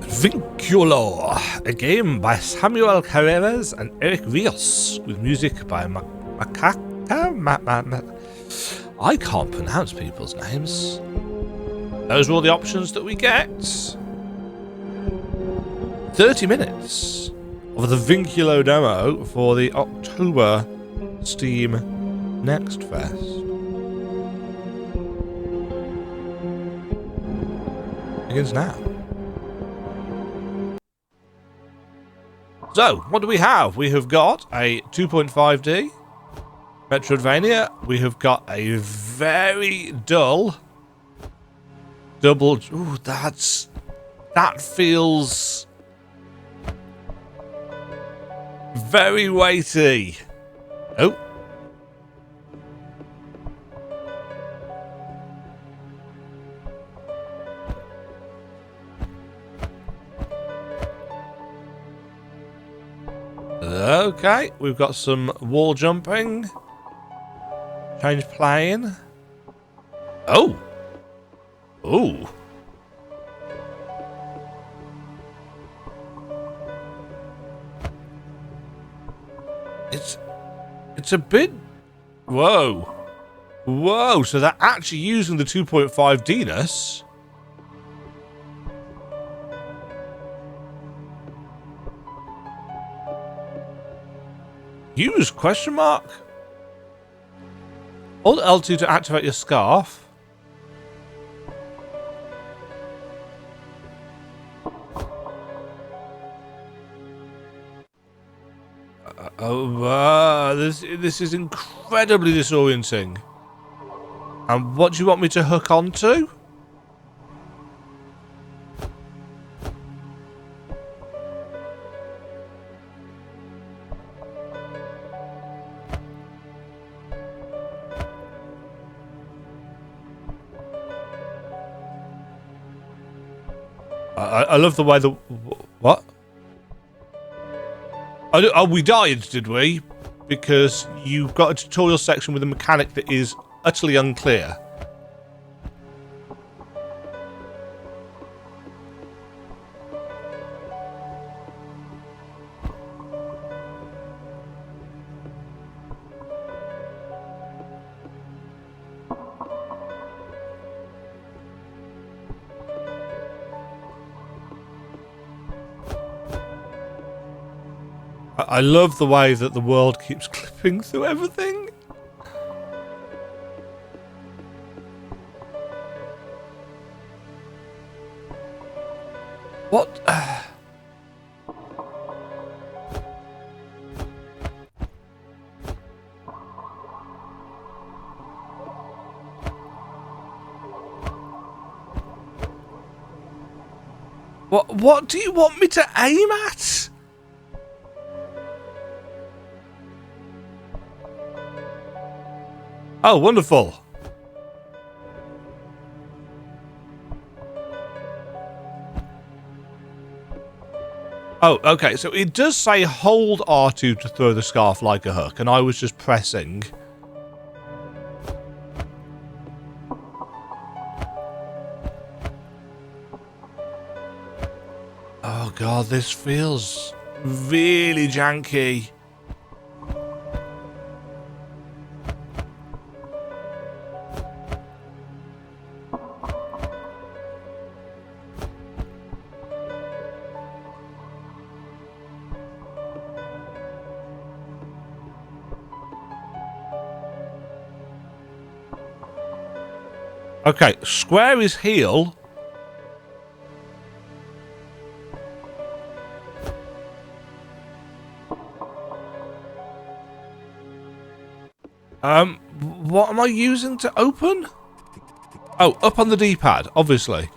Vinculo, a game by Samuel Carreras and Eric Rios, with music by I can't pronounce people's names. Those are all the options that we get. 30 minutes of the Vinculo demo for the October Steam NextFest. Begins now. So, what do we have? We have got a 2.5D Metroidvania. We have got a very dull double. Ooh, that feels very weighty. Oh. Okay, we've got some wall jumping. Change plane. Oh. Ooh. It's a bit. Whoa. Whoa. So they're actually using the 2.5D-ness. Use question mark. Hold L2 to activate your scarf. This is incredibly disorienting. And what do you want me to hook onto? I love the way the... What? Oh, we died, did we? Because you've got a tutorial section with a mechanic that is utterly unclear. I love the way that the world keeps clipping through everything. What? What do you want me to aim at? Oh, wonderful. Oh, okay, so it does say hold R2 to throw the scarf like a hook, and I was just pressing. Oh god, this feels really janky. Okay, square is heal. What am I using to open? Oh, up on the D-pad, obviously.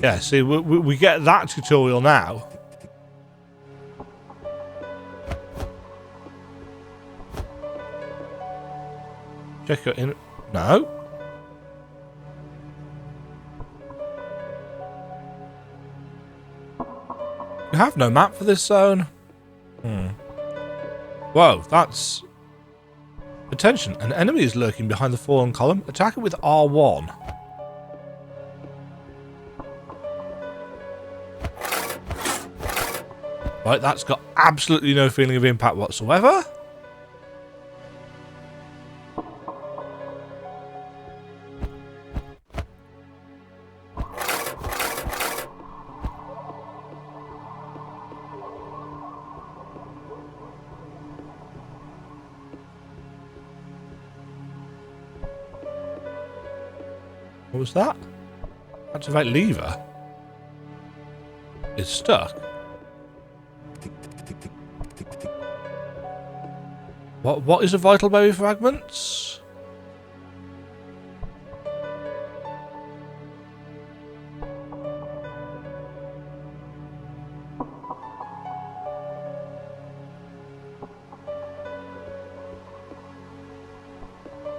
Yeah, see, we get that tutorial now. Check it in. No. You have no map for this zone. Whoa, that's... Attention, an enemy is lurking behind the fallen column. Attack it with R1. Right, that's got absolutely no feeling of impact whatsoever. What was that? Activate lever. It's stuck. What is a vital berry fragments?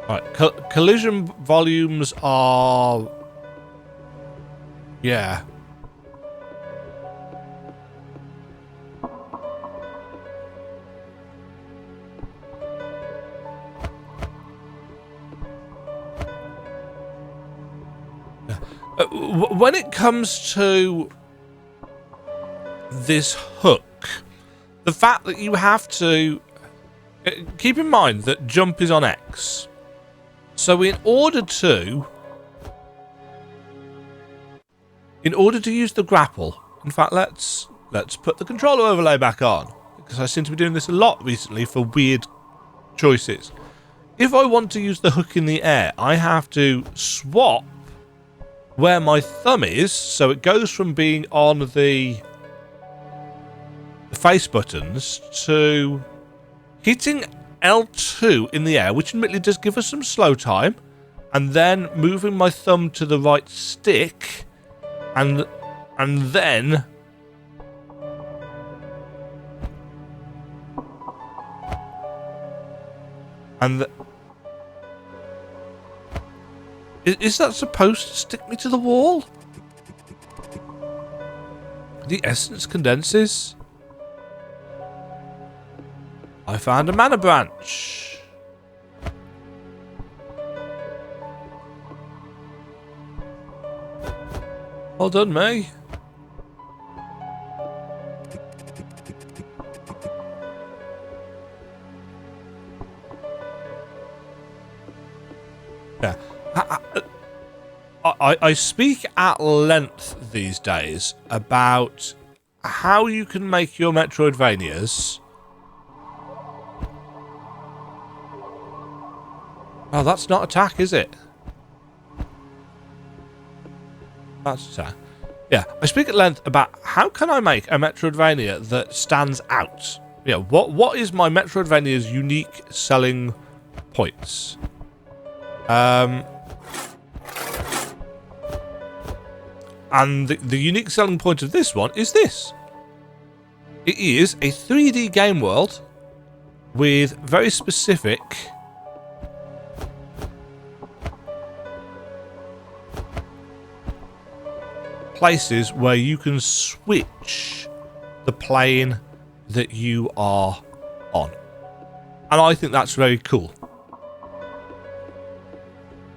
Right, collision volumes are... Yeah. When it comes to this hook, the fact that you have to... Keep in mind that jump is on X. So in order to use the grapple, in fact, let's put the controller overlay back on, because I seem to be doing this a lot recently for weird choices. If I want to use the hook in the air, I have to swap where my thumb is, so it goes from being on the face buttons to hitting L2 in the air, which admittedly does give us some slow time, and then moving my thumb to the right stick, and then is that supposed to stick me to the wall? The essence condenses. I found a mana branch. Well done, me. Yeah. I speak at length these days about how you can make your Metroidvanias. Oh, that's not attack, is it? That's attack. Yeah, I speak at length about how can I make a Metroidvania that stands out. Yeah, what is my Metroidvania's unique selling points? And the unique selling point of this one is this. It is a 3D game world with very specific places where you can switch the plane that you are on. And I think that's very cool.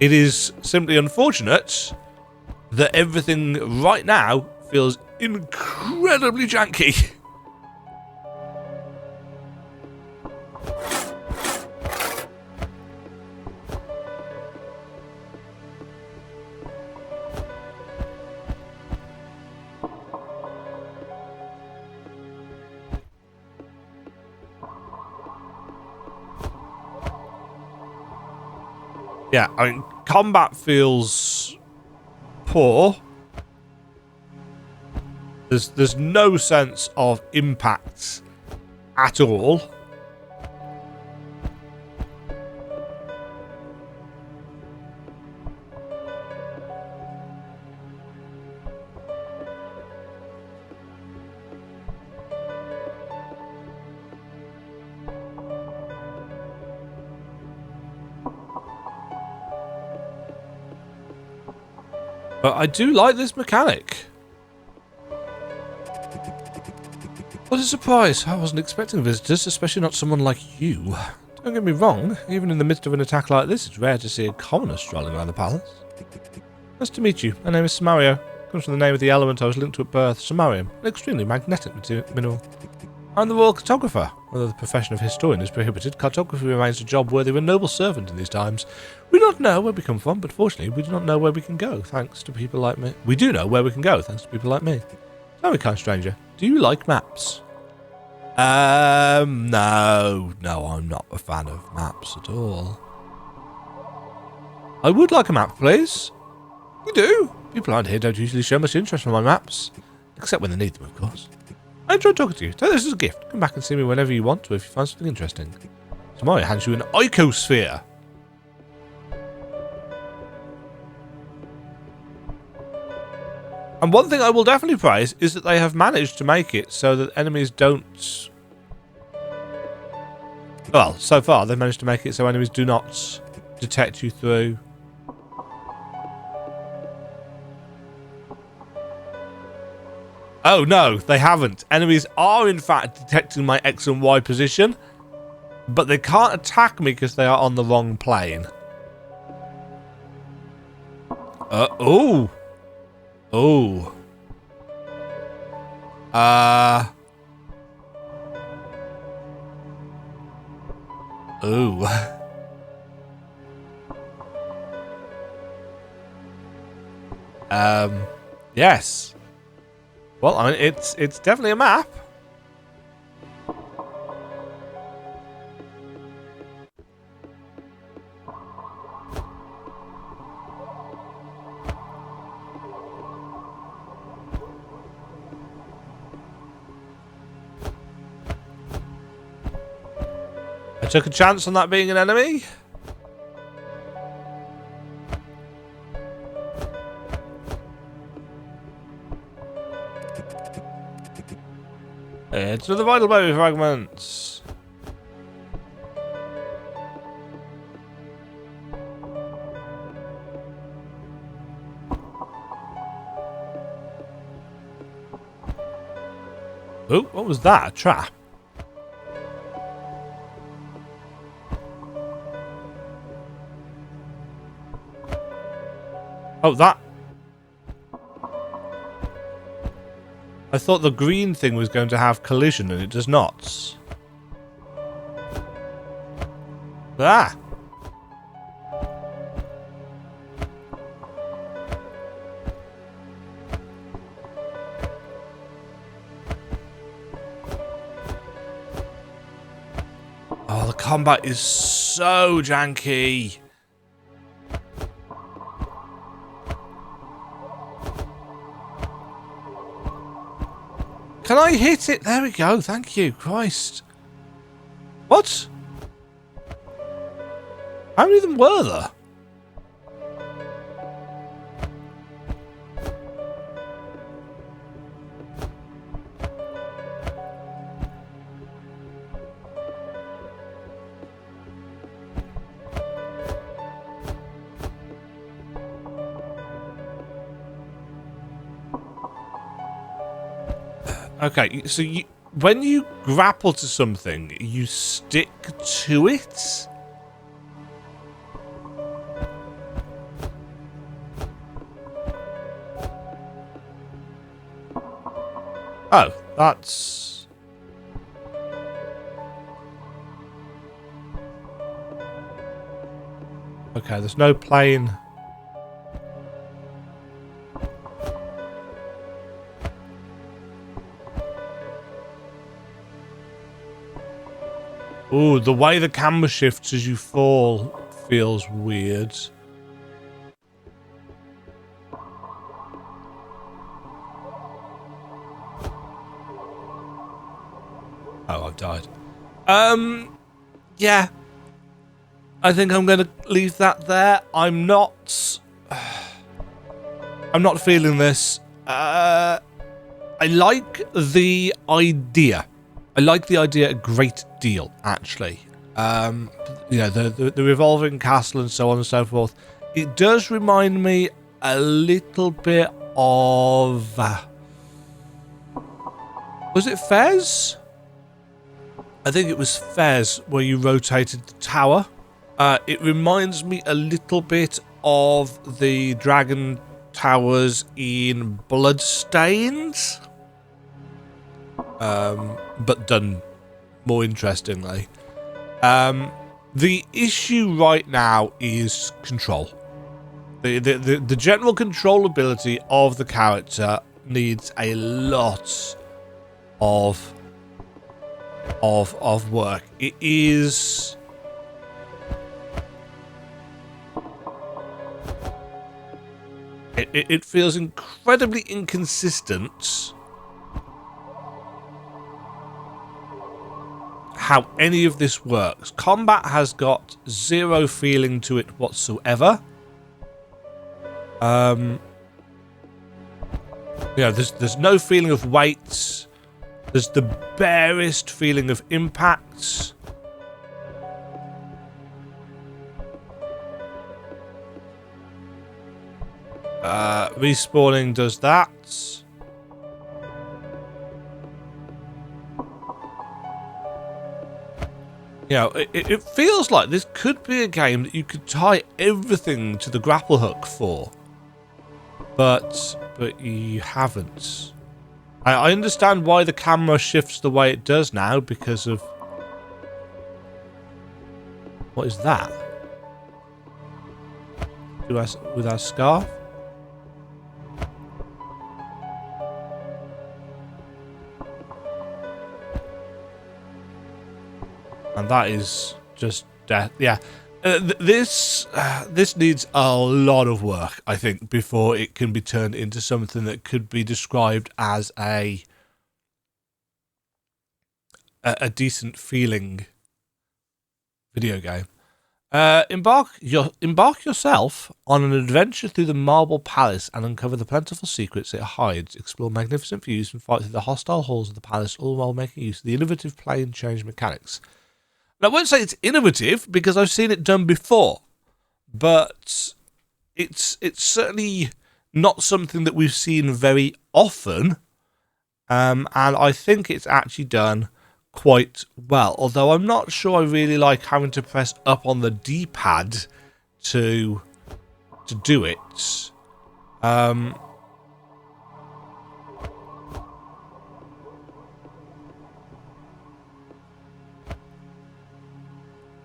It is simply unfortunate that everything right now feels incredibly janky. Yeah, I mean, combat feels poor. There's no sense of impact at all. But I do like this mechanic. What a surprise. I wasn't expecting visitors, especially not someone like you. Don't get me wrong, even in the midst of an attack like this, it's rare to see a commoner strolling around the palace. Nice to meet you. My name is Samario. Comes from the name of the element I was linked to at birth, samarium, an extremely magnetic mineral. I'm the royal cartographer. Although the profession of historian is prohibited, cartography remains a job worthy of a noble servant in these times. We do not know where we come from, but fortunately we do not know where we can go, thanks to people like me. We do know where we can go, thanks to people like me. Tell me, kind stranger, do you like maps? No, I'm not a fan of maps at all. I would like a map, please. You do? People around here don't usually show much interest in my maps. Except when they need them, of course. I enjoyed talking to you. Take this as a gift. Come back and see me whenever you want to if you find something interesting. Tomorrow hands you an icosphere. And one thing I will definitely praise is that they have managed to make it so that enemies don't... Well, so far they've managed to make it so enemies do not detect you through... Oh no, they haven't. Enemies are in fact detecting my X and Y position, but they can't attack me because they are on the wrong plane. Oh. Oh. Ooh. Yes. Well, I mean, it's definitely a map. I took a chance on that being an enemy. It's another vital baby fragments. Oh, what was that? A trap? Oh, that... I thought the green thing was going to have collision and it does not. Ah! Oh, the combat is so janky. Can I hit it? There we go. Thank you. Christ. What? How many of them were there? Okay, so when you grapple to something, you stick to it? Oh, that's... Okay, there's no plane... Ooh, the way the camera shifts as you fall feels weird. Oh, I've died. Yeah. I think I'm going to leave that there. I'm not feeling this. I like the idea. I like the idea a great deal, actually. You know, the revolving castle and so on and so forth. It does remind me a little bit of... was it Fez? I think it was Fez where you rotated the tower. It reminds me a little bit of the dragon towers in Bloodstains. But done more interestingly. The issue right now is control. The general controllability of the character needs a lot of work. It is... It feels incredibly inconsistent how any of this works. Combat has got zero feeling to it whatsoever. There's no feeling of weight. There's the barest feeling of impact. Respawning does that. You know, it feels like this could be a game that you could tie everything to the grapple hook for. But you haven't. I understand why the camera shifts the way it does now because of... what is that? With our scarf? And that is just death. Yeah. This needs a lot of work, I think, before it can be turned into something that could be described as a decent feeling video game. Embark yourself on an adventure through the Marble Palace and uncover the plentiful secrets it hides. Explore magnificent views and fight through the hostile halls of the palace, all while making use of the innovative play and change mechanics. Now, I won't say it's innovative because I've seen it done before, but it's certainly not something that we've seen very often, and I think it's actually done quite well. Although I'm not sure I really like having to press up on the D-pad to do it.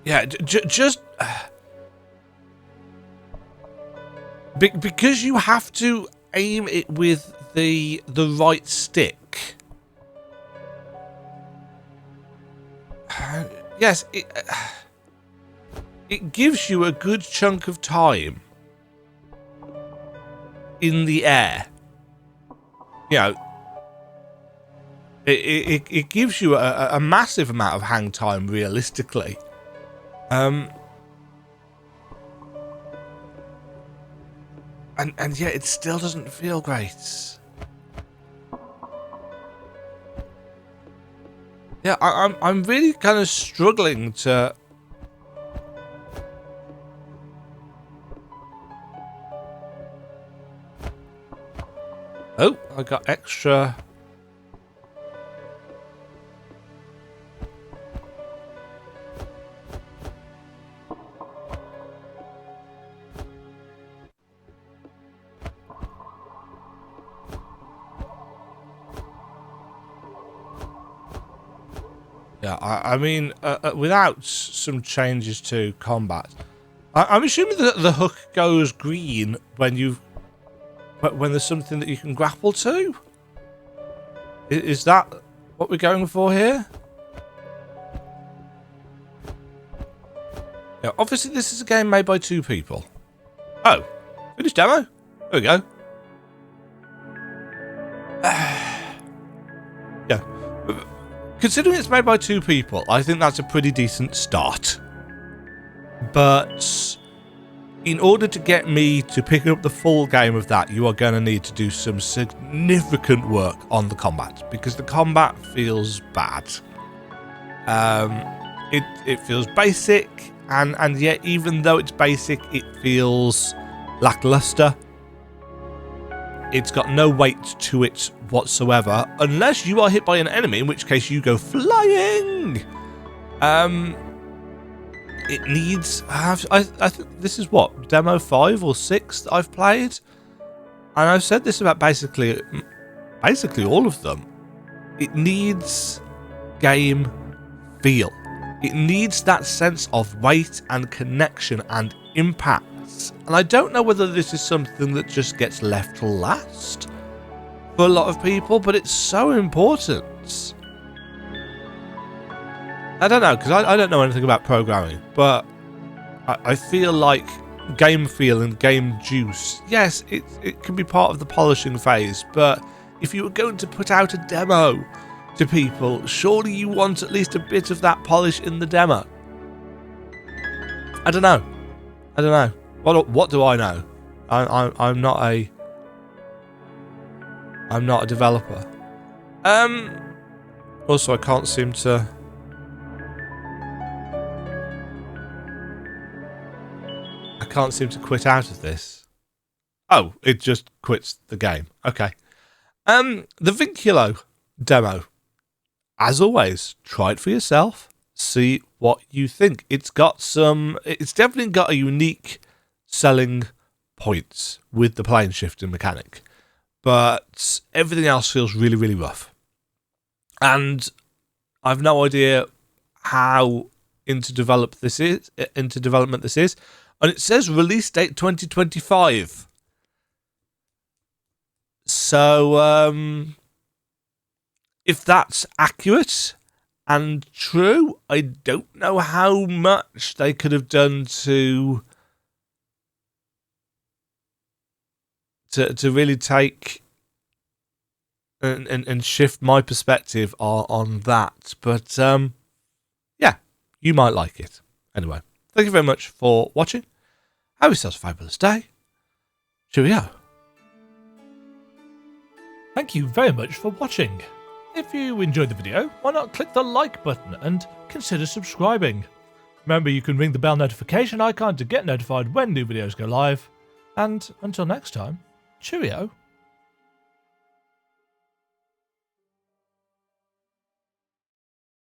Yeah, just because you have to aim it with the right stick. Yes, it gives you a good chunk of time in the air. You know, it gives you a massive amount of hang time realistically. And yet it still doesn't feel great. Yeah, I'm really kind of struggling to... Oh, I got extra... Yeah, I mean, without some changes to combat, I'm assuming that the hook goes green when there's something that you can grapple to. Is that what we're going for here? Yeah, obviously this is a game made by 2 people. Oh, finished demo. There we go. Yeah. Considering it's made by 2 people, I think that's a pretty decent start. But in order to get me to pick up the full game of that, you are going to need to do some significant work on the combat, because the combat feels bad. It feels basic, and yet even though it's basic, it feels lackluster. it's got no weight to it whatsoever, unless you are hit by an enemy, in which case you go flying. It needs... I think this is what, demo 5 or 6 that I've played, and I've said this about basically all of them. It needs game feel. It needs that sense of weight and connection and impact. And I don't know whether this is something that just gets left last for a lot of people, but it's so important. I don't know, because I don't know anything about programming, but I feel like game feel and game juice, yes, it can be part of the polishing phase, but if you were going to put out a demo to people, surely you want at least a bit of that polish in the demo. I don't know. What do I know? I'm not a developer. Also, I can't seem to. Quit out of this. Oh, it just quits the game. Okay. The Vinculo demo. As always, try it for yourself. See what you think. It's definitely got a unique selling points with the plane shifting mechanic, but everything else feels really, really rough. And I've no idea how into development this is. And it says release date 2025. So, if that's accurate and true, I don't know how much they could have done to really take and shift my perspective on that. But yeah, you might like it. Anyway, thank you very much for watching. Have yourselves a fabulous day. Cheerio. Thank you very much for watching. If you enjoyed the video, why not click the like button and consider subscribing. Remember, you can ring the bell notification icon to get notified when new videos go live. And until next time, cheerio.